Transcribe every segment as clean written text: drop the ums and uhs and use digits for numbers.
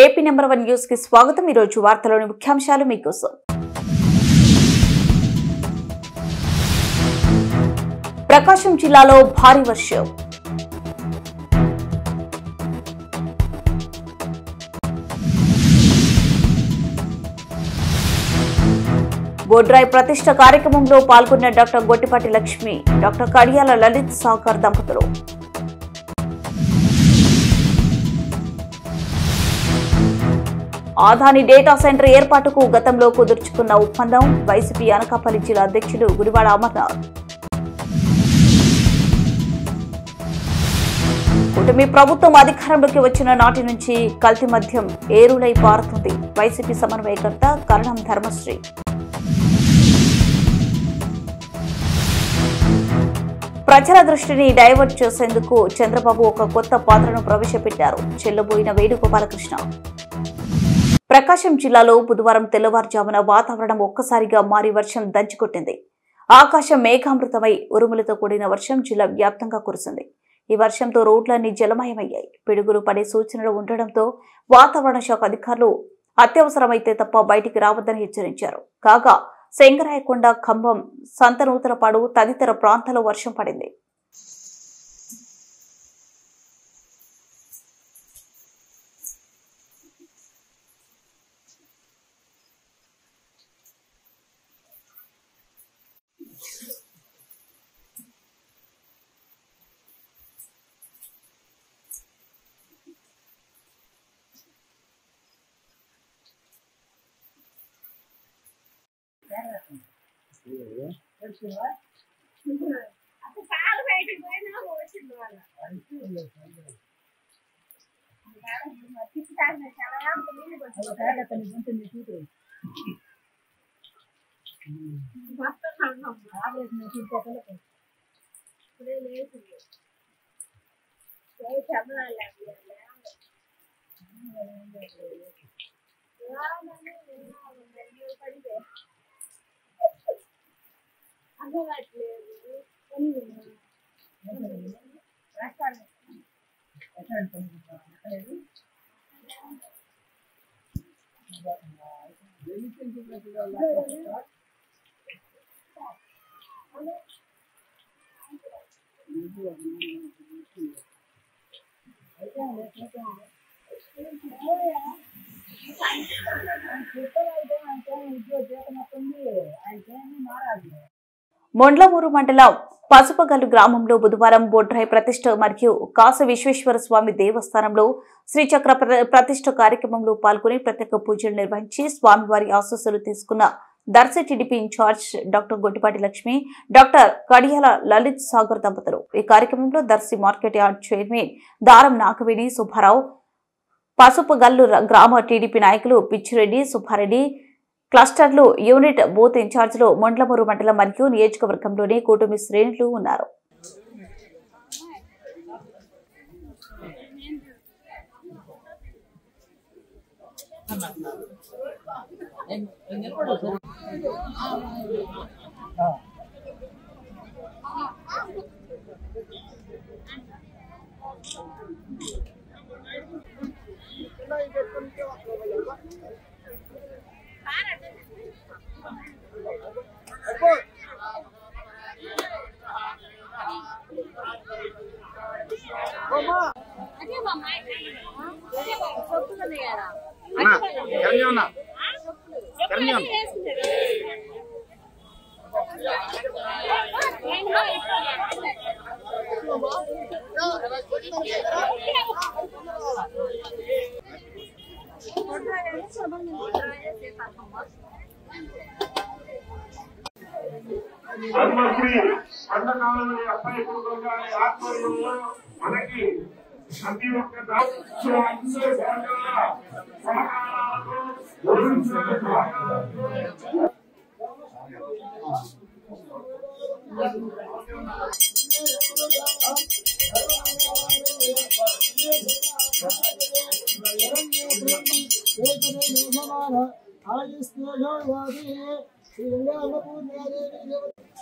AP number 1 news కి స్వాగతం। ఈ రోజు వార్తలోని ముఖ్యాంశాలు మీకోసం। ప్రకాశం జిల్లాలో భారీ వర్షం। బోడ్రాయ్ ప్రతిష్ఠ కార్యక్రమంలో పాల్గొన్న డాక్టర్ గొట్టిపాటి లక్ష్మి, డాక్టర్ కడియాల లలిత్ సాగర్ దంపతులు। ఆదాని డేటా సెంటర్ ఏర్పాటుకు గతంలో కుదుర్చుకున్న ఒప్పందం। వైసీపీ అనకాపల్లి జిల్లా అధ్యక్షుడు గుడివాడ అమర్నాథ్। కూటమి ప్రభుత్వం అధికారంలోకి వచ్చిన నాటి నుంచి కల్తీ మద్యం ఏరులై పారుతుంది। వైసీపీ సమన్వయకర్త కరణం ధర్మశ్రీ। ప్రజల దృష్టిని డైవర్ట్ చేసేందుకు చంద్రబాబు ఒక కొత్త పాత్రను ప్రవేశపెట్టారు। చెల్లబోయిన వేణుగోపాలకృష్ణ। ప్రకాశం జిల్లాలో బుధవారం తెల్లవారుజామున వాతావరణం ఒక్కసారిగా మారి వర్షం దంచుకొట్టింది। ఆకాశం మేఘామృతమై ఉరుములతో కూడిన వర్షం జిల్లా వ్యాప్తంగా కురిసింది। ఈ వర్షంతో రోడ్లన్నీ జలమయమయ్యాయి। పిడుగులు పడే సూచనలు ఉండడంతో వాతావరణ శాఖ అధికారులు అత్యవసరమైతే తప్ప బయటికి రావద్దని హెచ్చరించారు। కాగా శంకరాయకొండ, ఖమ్మం, సంతనూతలపాడు తదితర ప్రాంతాల్లో వర్షం పడింది। మొండ్లమూరు మండలం పసుపగల్లు గ్రామంలో బుధవారం బోడ్రాయ్ ప్రతిష్ఠ మరియు కాశీ విశ్వేశ్వర స్వామి దేవస్థానంలో శ్రీచక్ర ప్రతిష్ఠ కార్యక్రమంలో పాల్గొని ప్రత్యేక పూజలు నిర్వహించి స్వామివారి ఆశీస్సులు తీసుకున్న Darsi TDP incharge doctor Gottipati Lakshmi, doctor Kadiyala Lalith Sagar దంపతులు। ఈ కార్యక్రమంలో దర్శి మార్కెట్ యార్డ్ చైర్మన్ దారం నాగవేణి సుబ్బారావు, పసుపగల్లు గ్రామ టీడీపీ నాయకులు పిచ్చిరెడ్డి, సుబ్బారెడ్డి, క్లస్టర్లు యూనిట్ బూత్ ఇన్ఛార్జీలు మొండ్లమూరు మండలం మరియు నియోజకవర్గంలోని కూటమి శ్రేణులు ఉన్నారు।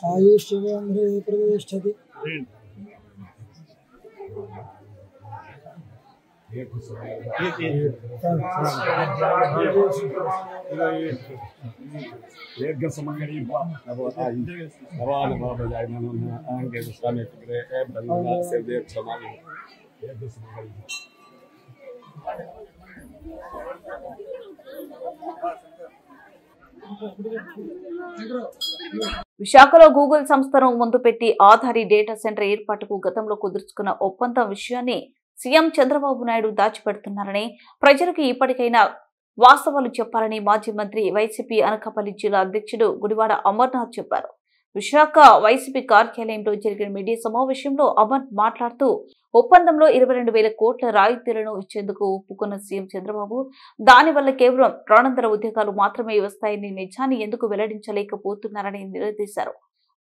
आयुष्येन्द्रिये प्रतिष्ठति। విశాఖలో గూగుల్ సంస్థను ముందు పెట్టి ఆధారి డేటా సెంటర్ ఏర్పాటుకు గతంలో కుదుర్చుకున్న ఒప్పందం విషయాన్ని సీఎం చంద్రబాబు నాయుడు దాచిపెడుతున్నారని, ప్రజలకు ఇప్పటికైనా వాస్తవాలు చెప్పాలని మాజీ మంత్రి వైసీపీ అనకాపల్లి జిల్లా అధ్యక్షుడు గుడివాడ అమర్నాథ్ చెప్పారు. విశాఖ వైసీపీ కార్యాలయంలో జరిగిన మీడియా సమావేశంలో అమర్ మాట్లాడుతూ, ఒప్పందంలో 22,000 కోట్ల రాయితీలను ఇచ్చేందుకు ఒప్పుకున్న సీఎం చంద్రబాబు దానివల్ల కేవలం 200 ఉద్యోగాలు మాత్రమే వస్తాయని నిజాన్ని ఎందుకు వెల్లడించలేకపోతున్నారని నిలదీశారు.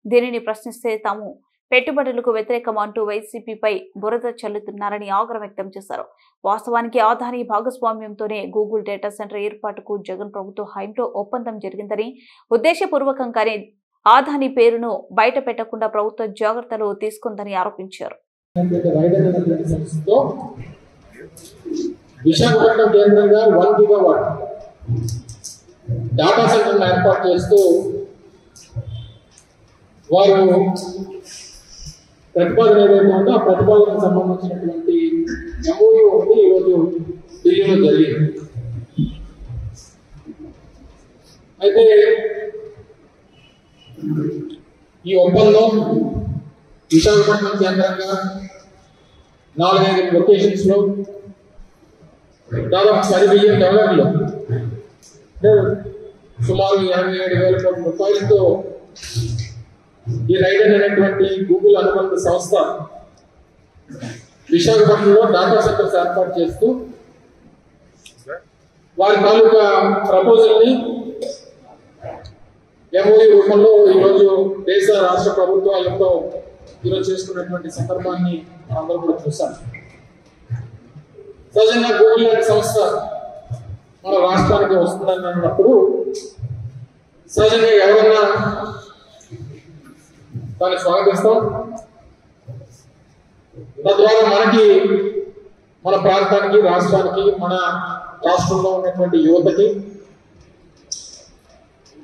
దీనిని ప్రశ్నిస్తే తాము పెట్టుబడులకు వ్యతిరేకం అంటూ వైసీపీపై బురద చల్లుతున్నారని ఆగ్రహం వ్యక్తం చేశారు. వాస్తవానికి ఆధారి భాగస్వామ్యంతోనే గూగుల్ డేటా సెంటర్ ఏర్పాటుకు జగన్ ప్రభుత్వ హయాంలో ఒప్పందం జరిగిందని, ఉద్దేశపూర్వకంగానే ఆధాని పేరును బయట పెట్టకుండా ప్రభుత్వ జాగ్రత్తలు తీసుకుందని ఆరోపించారు. విశాఖపట్నం కేంద్రంగా 1 గిగావాట్ డేటా సెంటర్ ఏర్పాటు చేస్తూ వారు ప్రతిపాదన ఏదైతే ఉందో ఆ ప్రతిపాదనకు సంబంధించినటువంటి MOU ఒకటి ఈరోజు ఢిల్లీలో జరిగింది. అయితే ఈ ఒప్పందం విశాఖపట్నం కేంద్రంగా 4-5 లొకేషన్స్ లో దాదాపు $10 బిలియన్ సుమారు 87,000 కోట్ల రూపాయలతో ఈ రైడర్ అనేటువంటి గూగుల్ అనుబంధ సంస్థ విశాఖపట్నంలో డేటా సెంటర్స్ ఏర్పాటు చేస్తూ వారి తాలూకా ప్రపోజల్ ని MOU రూపంలో ఈరోజు దేశ రాష్ట్ర ప్రభుత్వాలతో ఈరోజు చేసుకున్నటువంటి సందర్భాన్ని అందరూ కూడా చూసాం. సహజంగా గూగుల్ అనే సంస్థ మన రాష్ట్రానికి వస్తుందని అన్నప్పుడు సహజంగా ఎవరన్నా దాన్ని స్వాగతిస్తాం. తద్వారా మనకి, మన ప్రాంతానికి, రాష్ట్రానికి, మన రాష్ట్రంలో ఉన్నటువంటి యువతకి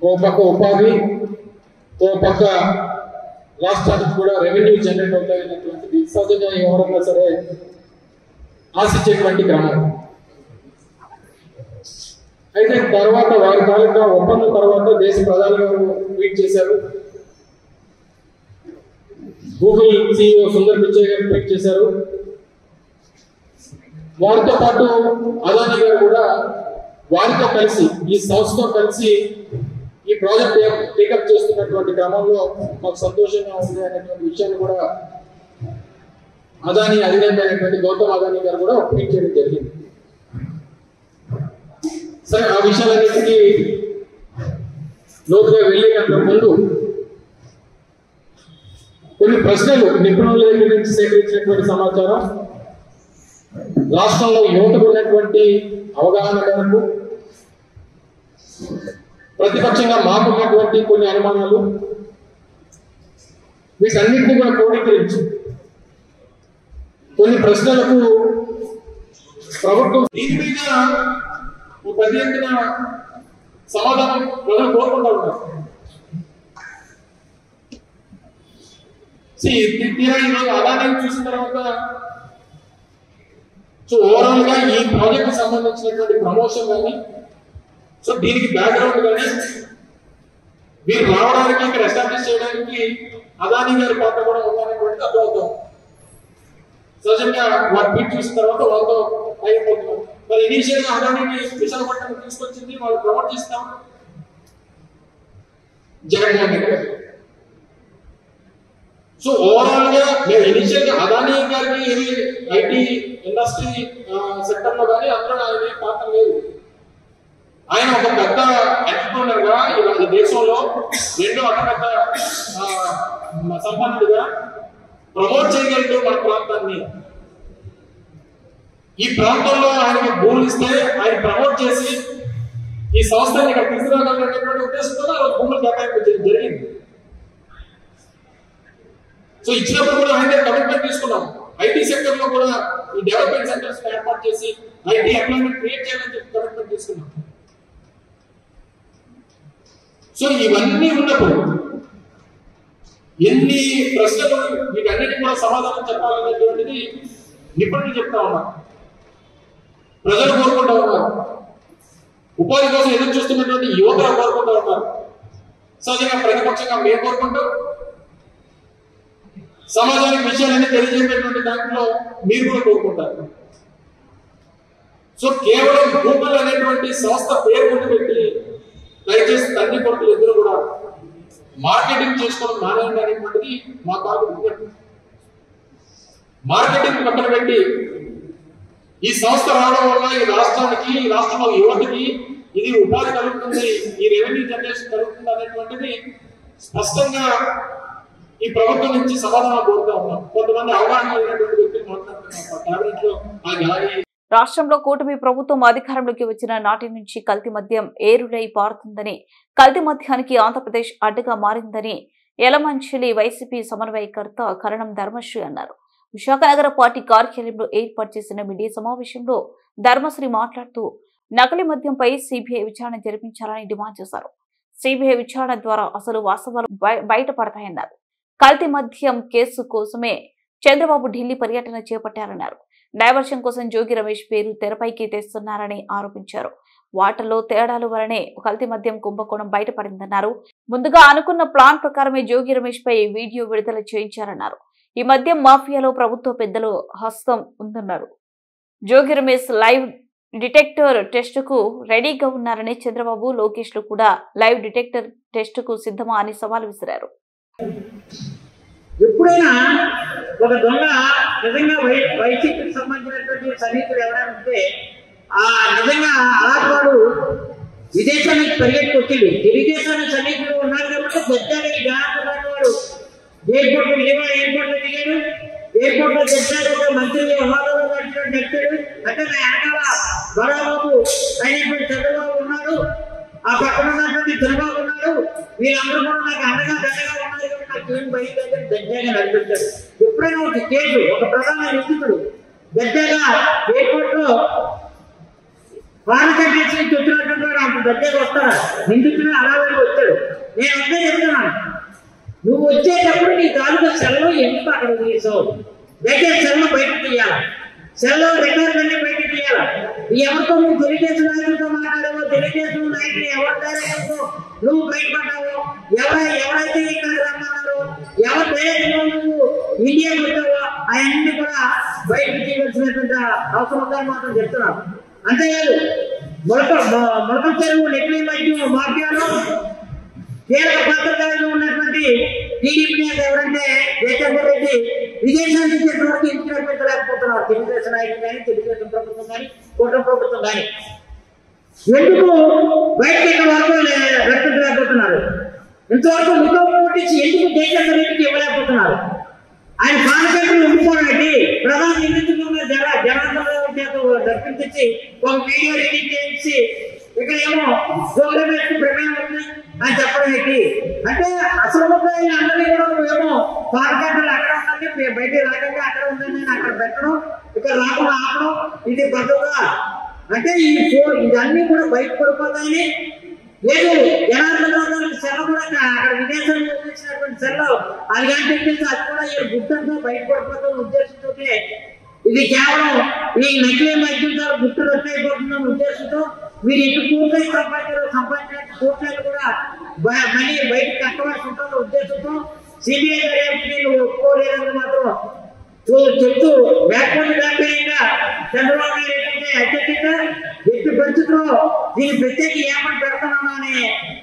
ఓ పక్క ఉపాధి, ఓ పక్క రాష్ట్రానికి కూడా రెవెన్యూ జనరేట్ అవుతాయనేటువంటిది సహజంగా ఎవరన్నా సరే ఆశించేటువంటి క్రమం. అయితే తర్వాత వారి తాలూకా ఒప్పందం తర్వాత దేశ ప్రధాని గారు ట్వీట్ చేశారు, గూగుల్ CEO సుందర్ పిచ్చై గారు ట్వీట్ చేశారు. వారితో పాటు అదానీ గారు కూడా వారితో కలిసి, ఈ సంస్థతో కలిసి ఈ ప్రాజెక్ట్ టేకప్ చేస్తున్నటువంటి క్రమంలో మాకు సంతోషంగా ఉంది అనేటువంటి విషయాన్ని కూడా అదానీ అధినేత అయినటువంటి గౌతమ్ అదానీ గారు కూడా ట్వీట్ చేయడం జరిగింది. సరే, ఆ విషయాలన్నింటినీ లోతుగా వెళ్ళే కంటే ముందు కొన్ని ప్రశ్నలు నిపుణుల దగ్గర నుంచి సేకరించినటువంటి సమాచారం, రాష్ట్రంలో యువతకు ఉన్నటువంటి అవగాహన మేరకు, ప్రతిపక్షంగా మాకున్నటువంటి కొన్ని అనుమానాలు, వీటన్నింటినీ కూడా క్రోడీకరించి కొన్ని ప్రశ్నలకు ప్రభుత్వం దీని మీద పెద్ద ఎత్తున సమాధానం ప్రజలు కోరుకుంటా ఉన్నారు. ఈరోజు అదానీ చూసిన తర్వాత ఓవరాల్ గా ఈ ప్రాజెక్ట్ సంబంధించినటువంటి ప్రమోషన్ కానీ, దీనికి బ్యాక్గ్రౌండ్ కానీ, మీరు రావడానికి, ఇక్కడ ఎస్టాబ్లిష్ చేయడానికి అదానీ గారి పాత్ర కూడా ఉందనేటువంటిది అర్థమవుతాం. సహజంగా వారి ట్వీట్ చూసిన తర్వాత వాళ్ళతో అయిపోతున్నాం. మరి ఇనీషియల్ గా అదానీని విశాఖపట్నం తీసుకొచ్చింది, వాళ్ళు ప్రమోట్ చేస్తాం జగన్మోహన్ రెడ్డి గారు. ఓవరాల్ గా మేము ఇనిషియల్ గా అదానీ గారికి ఏమి ఐటీ ఇండస్ట్రీ సెక్టర్ లో కానీ అందులో ఆయన పాత్ర లేదు. ఆయన ఒక పెద్ద ఎంటర్ప్రెన్యూర్ గా ఈ దేశంలో రెండో అతిపెద్ద సంపన్నుడిగా ప్రమోట్ చేయగలడు మన ప్రాంతాన్ని. ఈ ప్రాంతంలో ఆయనకి భూములు ఇస్తే ఆయన ప్రమోట్ చేసి ఈ సంస్థని ఇక్కడ తీసుకురాగలనేటువంటి ఉద్దేశంతో భూములు కేటాయింపు జరిగింది. ఇచ్చినప్పుడు కూడా ఆయన కమిట్మెంట్ తీసుకున్నాం. ఐటీ సెక్టర్ లో కూడా ఈ డెవలప్మెంట్ సెంటర్స్ ఏర్పాటు చేసి ఐటీ ఎంప్లాయ్మెంట్ క్రియేట్ చేయాలని చెప్పి కమిట్మెంట్ తీసుకున్నాం. సో ఇవన్నీ ఉన్నప్పుడు ఎన్ని ప్రశ్నలు వీటన్నిటి కూడా సమాధానం చెప్పాలనేటువంటిది నిపుణులు చెప్తా ఉన్నారు, ప్రజలు కోరుకుంటా ఉన్నారు, ఉపాధి కోసం ఎదురు చూస్తున్నటువంటి యువతలు కోరుకుంటా ఉన్నారు. సహజంగా ప్రతిపక్షంగా మేము కోరుకుంటాం, సమాజానికి విషయాలన్నీ తెలియజేసేటువంటి దాంట్లో మీరు కూడా కోరుకుంటారు. సో కేవలం గూగుల్ అనేటువంటి సంస్థ పేరు ముందు పెట్టి దయచేసి తండ్రి కొడుకులు ఇద్దరు కూడా మార్కెటింగ్ చేసుకోవడం మానేయండి అనేటువంటిది మా కాదు. మార్కెటింగ్ పక్కన పెట్టి ఈ సంస్థ రావడం వల్ల ఈ రాష్ట్రానికి, ఈ రాష్ట్రంలో యువతకి ఇది ఉపాధి కలుగుతుంది, ఈ రెవెన్యూ జనరేషన్ కలుగుతుంది అనేటువంటిది స్పష్టంగా ఈ ప్రభుత్వం నుంచి సమాధానం కోరుతా ఉన్నాం. కొంతమంది అవగాహన లేనటువంటి వ్యక్తులు మాట్లాడుతున్నారు కేబినెట్ లో అలాగే. రాష్ట్రంలో కూటమి ప్రభుత్వం అధికారంలోకి వచ్చిన నాటి నుంచి కల్తీ మద్యం ఏరులై పారుతుందని, కల్తీ మద్యానికి ఆంధ్రప్రదేశ్ అడ్డుగా మారిందని యలమంచిలి వైసీపీ సమన్వయకర్త కరణం ధర్మశ్రీ అన్నారు. విశాఖ నగర పార్టీ కార్యాలయంలో ఏర్పాటు చేసిన మీడియా సమావేశంలో ధర్మశ్రీ మాట్లాడుతూ నకిలీ మద్యంపై సిబిఐ విచారణ జరిపించాలని డిమాండ్ చేశారు. సిబిఐ విచారణ ద్వారా అసలు వాస్తవాలు బయటపడతాయన్నారు. కల్తీ మద్యం కేసు కోసమే చంద్రబాబు ఢిల్లీ పర్యటన చేపట్టారన్నారు. డైవర్షన్ కోసం జోగి రమేష్ పేరు తెరపైకి తెస్తున్నారని ఆరోపించారు. వాటర్లో తేడాల వలనే కల్తీ మద్యం కుంభకోణం బయటపడిందన్నారు. ముందుగా అనుకున్న ప్లాన్ ప్రకారమే జోగి రమేష్ పై వీడియో విడుదల చేయించారన్నారు. ఈ మద్యం మాఫియాలో ప్రభుత్వ పెద్దలు హస్తం ఉందన్నారు. Jogi Ramesh live detector test కు రెడీగా ఉన్నారని, చంద్రబాబు లోకేష్ లు కూడా లైవ్ డిటెక్టర్ టెస్ట్ కు సిద్ధమా అని సవాల్ విసిరారు. ఎప్పుడైనా ఒక దొంగ నిజంగా వైసీపీకి సంబంధించినటువంటి సన్నిహితుడు ఎవరైనా ఉంటే ఆ నిజంగా అలాంటి విదేశానికి పరిగెట్టుకొచ్చింది. తెలుగుదేశానికి సన్నిహితులు ఉన్నారు కాబట్టి జడ్జానికి జ్ఞానం వాడు ఎయిర్పోర్ట్ విజయవాడ ఎయిర్పోర్ట్ లో దిగాడు. ఎయిర్పోర్ట్ లో జడ్జాడు ఒక మంత్రి హోదాలో నడిచాడు. అంటే వెనకాల బడాబాబు అయినటువంటి చంద్రబాబు ఉన్నాడు, ఆ పక్కన ఉన్నటువంటి చంద్రబాబు ఉన్నాడు. వీళ్ళందరూ కూడా నాకు అండగా దండగా ఉన్నారు కాబట్టి నాకు ఏం భయం లేదని దర్జాగా నడిపించాడు. ఎప్పుడైనా ఒక కేసు ఒక ప్రధాన నిందితుడు దర్జాగా ఎయిర్పోర్ట్ లో ఫారెన్ కంట్రీస్ నుంచి వచ్చినటువంటి వాడు అంత దర్జాగా వస్తారా? నిందితుడు అలాగే వచ్చాడు. నేను అంతే చెప్తున్నాను, నువ్వు వచ్చేటప్పుడు నీ తాలూకా సెల్లో ఎందుకు అక్కడ తీసావు? దయచేసి సెల్లో బయటకు తీయాలి, సెల్లో రికార్డు అన్ని బయటకు తీయాలి. ఎవరితో నువ్వు తెలుగుదేశం నాయకులతో మాట్లాడావో, తెలుగుదేశం నాయకులు ఎవరి డైరెక్టర్తో నువ్వు బయటపడ్డావో, ఎవరైతే ఇక్కడికి రమ్మన్నారో, ఎవరి డైరెక్టర్లో నువ్వు ఇండియాకి వచ్చావో అవన్నీ కూడా బయటకు తీయవలసినటువంటి అవసరం ఉందని మాత్రం చెప్తున్నాను. అంతేకాదు మొలక చెరువు నెక్లీ మద్యం మాఫియాలో కీలక పాత్రధారిలో ఉన్నటువంటి టీడీపీ నేత ఎవరంటే జగన్మోహన్ రెడ్డి విదేశాల నుంచి వరకు ఇంటికి రప్పించలేకపోతున్నారు. తెలుగుదేశం నాయకులు కానీ, తెలుగుదేశం ప్రభుత్వం కానీ, కూటమి ప్రభుత్వం కానీ ఎందుకు బయటకి వరకు రప్పించలేకపోతున్నారు? ఇంతవరకు ముఖం నోటీసు ఎందుకు జగన్మోహన్ రెడ్డికి ఇవ్వలేకపోతున్నారు? ఆయన పాలకర్తలు ఉండిపోయినట్టు ప్రధాన నిందితులు ఉన్న జనార్దన్ చేత రప్పించి ఒక వీడియో ఎడిట్ చేయించి ఇక్కడేమో గవర్నమెంట్ ప్రమేయం ఉంది అని చెప్పడం ఏంటి అంటే అసలు అందరినీ కూడా ఏమో పాలకర్తలు అక్కడ ఉందండి, బయట రాకుండా అక్కడ ఉందండి అని అక్కడ పెట్టడం, ఇక్కడ రాకుండా ఆపడం, ఇది పద్ధతిగా అంటే ఇదన్నీ కూడా బయట పడిపోతాయని లేదు. జనార్దన్ సెల కూడా అక్కడ విదేశాల్లో వచ్చినటువంటి సెల్లో అది కానీ పెట్టేసి అది కూడా ఈ గుట్టంతో బయటపడిపోతున్న ఉద్దేశంతో ఇది కేవలం ఈ నకిలీ మద్యం ద్వారా గుట్టు రద్దయిపోతున్న ఉద్దేశంతో మీరు ఎటు పూర్తి సంపాదించిన కోట్లను కూడా మనీ బయటకు కట్టవలసి ఉంటున్న ఉద్దేశంతో సిబిఐ దర్యాప్తుని ఒప్పుకోలేదని మాత్రం చెప్తూ వ్యాఖ్యానంగా చంద్రబాబు నాయుడు ఏంటంటే అత్యధిక ఎట్టి పరిస్థితుల్లో దీన్ని ప్రత్యేక యాపం పెడుతున్నాను అని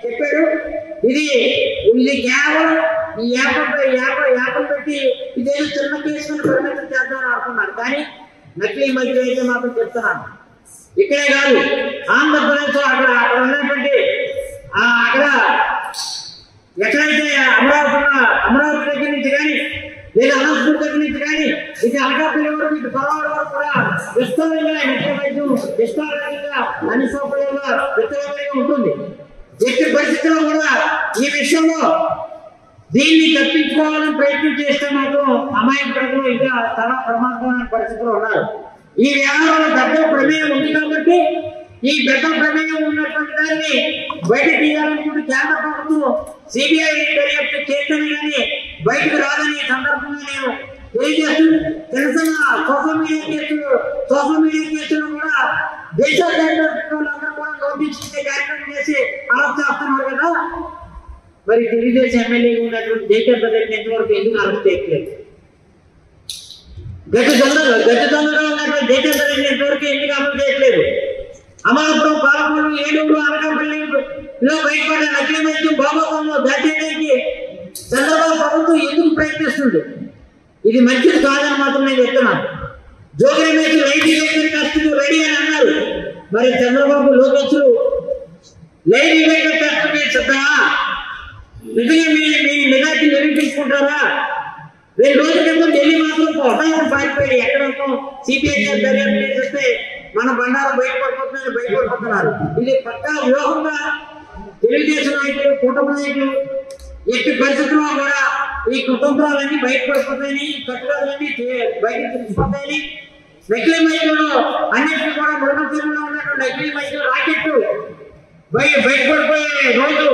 చెప్పాడు. ఇది కేవలం ఈ యాపం పెట్టి ఇదేదో చిన్న కేసుకుని పరిమితం చేద్దామని అనుకున్నారు. కానీ నకిలీ మద్యం అయితే మాత్రం చెప్తున్నాను, ఇక్కడే కాదు ఆంధ్రప్రదేశ్ అక్కడ ఉన్నటువంటి అక్కడ ఎక్కడైతే అమరావతి దగ్గర నుంచి కానీ లేదా అనంతపూర్ దగ్గర నుంచి కానీ ఇది అనకాపల్లి వరకు ఇటు పరవాడ వరకు కూడా విస్తారంగా నకిలీ మద్యం విస్తారంగా అన్ని సౌకర్యాలుగా విస్తరంగా ఉంటుంది. ఎట్టి పరిస్థితుల్లో కూడా ఈ విషయంలో దీన్ని తప్పించుకోవాలని ప్రయత్నం చేస్తే మాత్రం అమాయక ప్రజలు ఇంకా చాలా ప్రమాదకరమైన పరిస్థితుల్లో ఉన్నారు. ఈ వ్యవహారంలో పెద్ద ప్రమేయం ఉంది కాబట్టి ఈ పెద్ద ప్రమేయం ఉన్నటువంటి దాన్ని బయట తీయాలనుకుంటే కేంద్ర ప్రభుత్వం సిబిఐ దర్యాప్తు చేస్తేనే కానీ బయటకు రాదని సందర్భంగా నేను తెలియజేస్తూ తెలుసా సోషల్ మీడియా కేసులు కూడా దేశంలో కూడా నోటీస్ ఇచ్చే కార్యక్రమం చేసి అరెస్ట్ చేస్తున్నారు కదా. మరి తెలుగుదేశం ఎమ్మెల్యేగా ఉన్నటువంటి జైకర్ బదర్ని ఎంతవరకు ఎందుకు అరెస్ట్ చేయట్లేదు? గత దొంగగా ఉన్నటువంటి జైకర్ బదర్ని ఎంతవరకు ఎందుకు అమలు చేయట్లేదు? అమలాపురం, పాలమూరు, ఏలూరు, అనకాపల్లిలో బయటపడ్డ నకిలీ మద్యం బాబాకంలో దాచేయడానికి చంద్రబాబు ప్రభుత్వం ఎందుకు ప్రయత్నిస్తుంది? ఇది మంచిది కాదని మాత్రం నేను చెప్తున్నాను. Jogi Ramesh lie detector test ready అని అన్నారు. మరి Chandrababu Lokesh lie detector test మీద సిద్ధమా? నిజంగా మీ నిజాన్ని నిరూపించుకుంటారా? 2 రోజుల క్రితం ఢిల్లీ మాత్రం హఠాత్తుగా పారిపోయాడు. ఎక్కడో సిబిఐ దర్యాప్తు చేస్తే మన బండారం బయటపడిపోతున్నారు. ఇది పక్కా వ్యూహంగా తెలుగుదేశం నాయకులు, కుటుంబ నాయకులు ఎట్టి పరిస్థితుల్లో కూడా ఈ కుటుంబాలన్నీ బయటపడిపోతాయని, కట్టుదలన్నీ బయటకు తీసుకుపోతాయని, నకిలీ మైకులు అన్నింటినీ కూడా మృగంలో ఉన్నటువంటి నకిలీ మైకులు రాకెట్ బయటపడిపోయే రోజు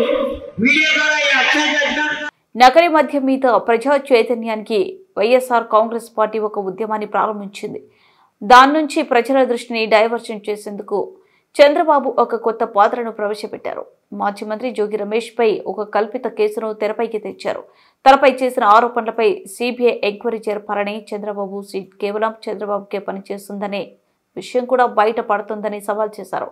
మీడియా ద్వారా నగరి మద్యం మీద ప్రజా చైతన్యానికి వైఎస్ఆర్ కాంగ్రెస్ పార్టీ ఒక ఉద్యమాన్ని ప్రారంభించింది. దాని నుంచి ప్రజల దృష్టిని డైవర్షన్ చేసేందుకు చంద్రబాబు ఒక కొత్త పాత్రను ప్రవేశపెట్టారు. మాజీ మంత్రి జోగి రమేష్ పై ఒక కల్పిత కేసును తెరపైకి తెచ్చారు. తనపై చేసిన ఆరోపణలపై సిబిఐ ఎంక్వైరీ జరపాలని, చంద్రబాబు సీట్ కేవలం చంద్రబాబుకే పనిచేస్తుందనే విషయం కూడా బయట పడుతుందని సవాల్ చేశారు.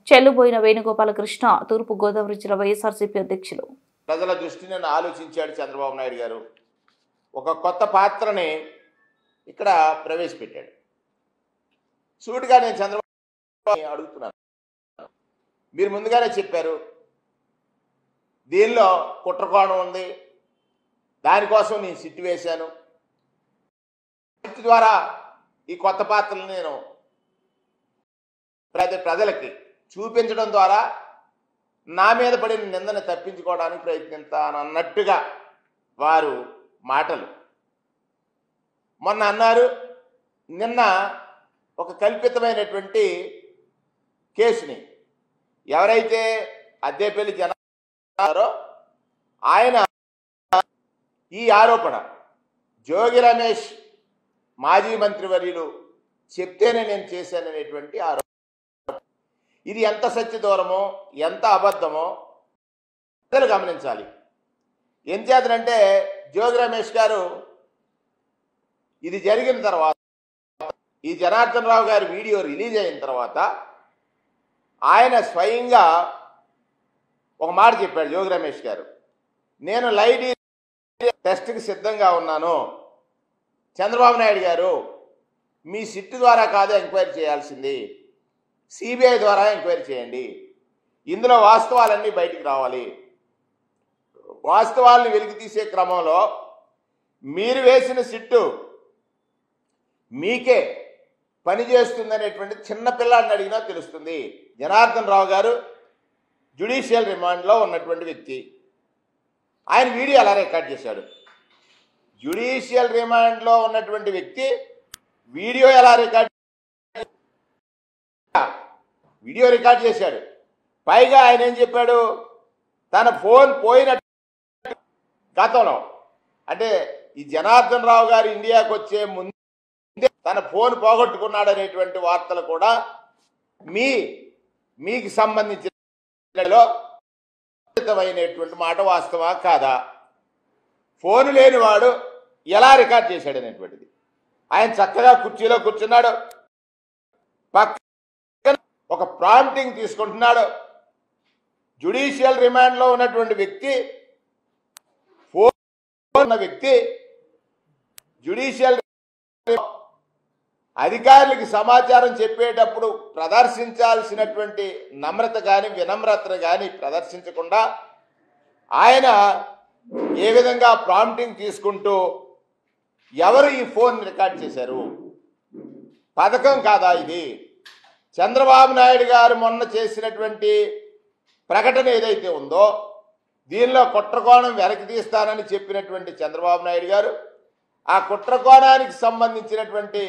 చెల్లుబోయిన వేణుగోపాలకృష్ణ, తూర్పు గోదావరి జిల్లా వైఎస్ఆర్సీపీ అధ్యక్షులు. ప్రజల దృష్టిని ఆలోచించాడు చంద్రబాబు నాయుడు గారు. ఒక కొత్త పాత్రని ఇక్కడ ప్రవేశపెట్టాడు. సూటిగా నేను చంద్రబాబు అడుగుతున్నాను, మీరు ముందుగానే చెప్పారు దీనిలో కుట్రకోణం ఉంది, దానికోసం నేను సిట్టు వేశాను. సిట్టు ద్వారా ఈ కొత్త పాత్రలు నేను ప్రజలకి చూపించడం ద్వారా నా మీద పడిన నిందను తప్పించుకోవడానికి ప్రయత్నిస్తానన్నట్టుగా వారు మాటలు మొన్న అన్నారు. నిన్న ఒక కల్పితమైనటువంటి కేసుని ఎవరైతే అద్దేపల్లి జనారో ఆయన ఈ ఆరోపణ జోగి రమేష్ మాజీ మంత్రివర్యులు చెప్తేనే నేను చేశాననేటువంటి ఆరోపణ. ఇది ఎంత సత్య దూరమో ఎంత అబద్ధమో ప్రజలు గమనించాలి. ఏం చేతనంటే జోగి రమేష్ గారు ఇది జరిగిన తర్వాత, ఈ జనార్దన్ రావు గారి వీడియో రిలీజ్ అయిన తర్వాత ఆయన స్వయంగా ఒక మాట చెప్పాడు. జోగి రమేష్ గారు, నేను లైట్ టెస్ట్కి సిద్ధంగా ఉన్నాను. చంద్రబాబు నాయుడు గారు మీ సిట్టు ద్వారా కాదు ఎంక్వైరీ చేయాల్సింది, సిబిఐ ద్వారా ఎంక్వైరీ చేయండి. ఇందులో వాస్తవాలన్నీ బయటికి రావాలి. వాస్తవాలను వెలికి తీసే క్రమంలో మీరు వేసిన సిట్టు మీకే పనిచేస్తుందనేటువంటి చిన్న పిల్లాడిని అడిగినా తెలుస్తుంది. జనార్దన్ రావు గారు జ్యుడిషియల్ రిమాండ్లో ఉన్నటువంటి వ్యక్తి. ఆయన వీడియో అలా రికార్డ్ చేశాడు. జ్యుడిషియల్ రిమాండ్లో ఉన్నటువంటి వ్యక్తి వీడియో ఎలా వీడియో రికార్డ్ చేశాడు. పైగా ఆయన ఏం చెప్పాడు, తన ఫోన్ పోయినట్టు గతంలో, అంటే ఈ జనార్దన్ రావు గారు ఇండియాకు వచ్చే ముందే తన ఫోన్ పోగొట్టుకున్నాడు అనేటువంటి వార్తలు కూడా మీకు సంబంధించినటువంటి మాట వాస్తవా కాదా? ఫోన్ లేనివాడు ఎలా రికార్డ్ చేశాడు అనేటువంటిది. ఆయన చక్కగా కుర్చీలో కూర్చున్నాడు, పక్కన ఒక ప్రాంప్టింగ్ తీసుకుంటున్నాడు. జ్యుడిషియల్ రిమాండ్లో ఉన్నటువంటి వ్యక్తి, ఫోన్ ఉన్న వ్యక్తి జ్యుడిషియల్ అధికారులకు సమాచారం చెప్పేటప్పుడు ప్రదర్శించాల్సినటువంటి నమ్రత కానీ వినమ్రతను కానీ ప్రదర్శించకుండా ఆయన ఏ విధంగా ప్రాంప్టింగ్ తీసుకుంటూ ఎవరు ఈ ఫోన్ రికార్డ్ చేశారు? పథకం కాదా ఇది? చంద్రబాబు నాయుడు గారు మొన్న చేసినటువంటి ప్రకటన ఏదైతే ఉందో దీనిలో కుట్రకోణం వెనక్కి తీస్తానని చెప్పినటువంటి చంద్రబాబు నాయుడు గారు ఆ కుట్రకోణానికి సంబంధించినటువంటి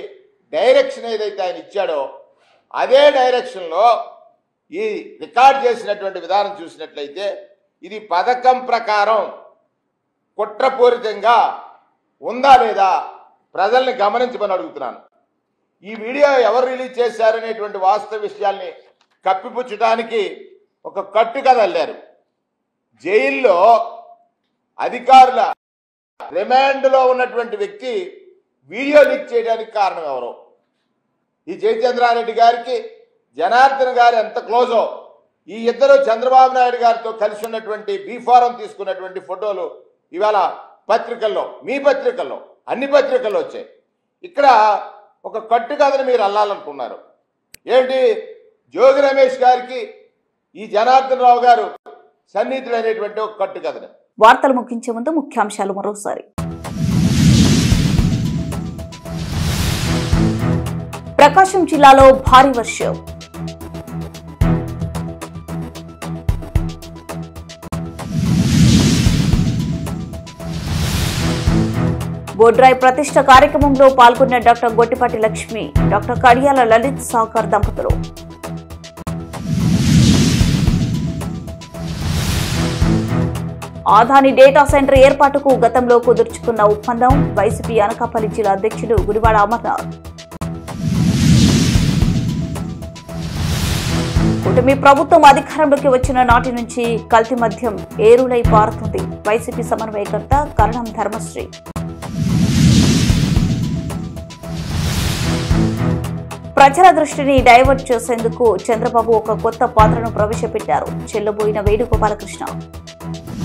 డైరెక్షన్ ఏదైతే ఆయన ఇచ్చాడో అదే డైరెక్షన్లో ఈ రికార్డ్ చేసినటువంటి విధానం చూసినట్లయితే ఇది పథకం ప్రకారం కుట్రపూరితంగా ఉందా లేదా ప్రజల్ని గమనించమని అడుగుతున్నాను. ఈ వీడియో ఎవరు రిలీజ్ చేశారనేటువంటి వాస్తవ విషయాల్ని కప్పిపుచ్చడానికి ఒక కట్టుకథ అల్లారు. జైల్లో అధికారుల రిమాండ్లో ఉన్నటువంటి వ్యక్తి వీడియో లీక్ చేయడానికి కారణం ఎవరు? ఈ జయచంద్రారెడ్డి గారికి జనార్దన్ గారు ఎంత క్లోజో ఈ ఇద్దరు చంద్రబాబు నాయుడు గారితో కలిసి ఉన్నటువంటి బీఫారం తీసుకున్నటువంటి ఫోటోలు ఇవాళ పత్రికల్లో, మీ పత్రికల్లో, అన్ని పత్రికల్లో వచ్చాయి. ఇక్కడ ఒక కట్టుకథను మీరు అల్లాలనుకున్నారు. ఏంటి? జోగి రమేష్ గారికి ఈ జనార్దన్ రావు గారు సన్నిహితులైనటువంటి ఒక కట్టుకథను. వార్తలు ముగించే ముందు ముఖ్యాంశాలు మరోసారి. ప్రకాశం జిల్లాలో భారీ వర్షం. బోడ్రాయ్ ప్రతిష్ట కార్యక్రమంలో పాల్గొన్న డాక్టర్ గొట్టిపాటి లక్ష్మి, డాక్టర్ కడియాల లలిత్ సాగర్ దంపతులు. ఆదాని డేటా సెంటర్ ఏర్పాటుకు గతంలో కుదుర్చుకున్న ఒప్పందం. వైసీపీ అనకాపల్లి జిల్లా అధ్యక్షుడు గుడివాడ అమర్నాథ్. కూటమి ప్రభుత్వం అధికారంలోకి వచ్చిన నాటి నుంచి కల్తీ మద్యం ఏరులై పారుతుంది. వైసీపీ సమన్వయకర్త కరణం ధర్మశ్రీ. ప్రజల దృష్టిని డైవర్ట్ చేసేందుకు చంద్రబాబు ఒక కొత్త పాత్రను ప్రవేశపెట్టారు. చెల్లబోయిన వేణుగోపాలకృష్ణ.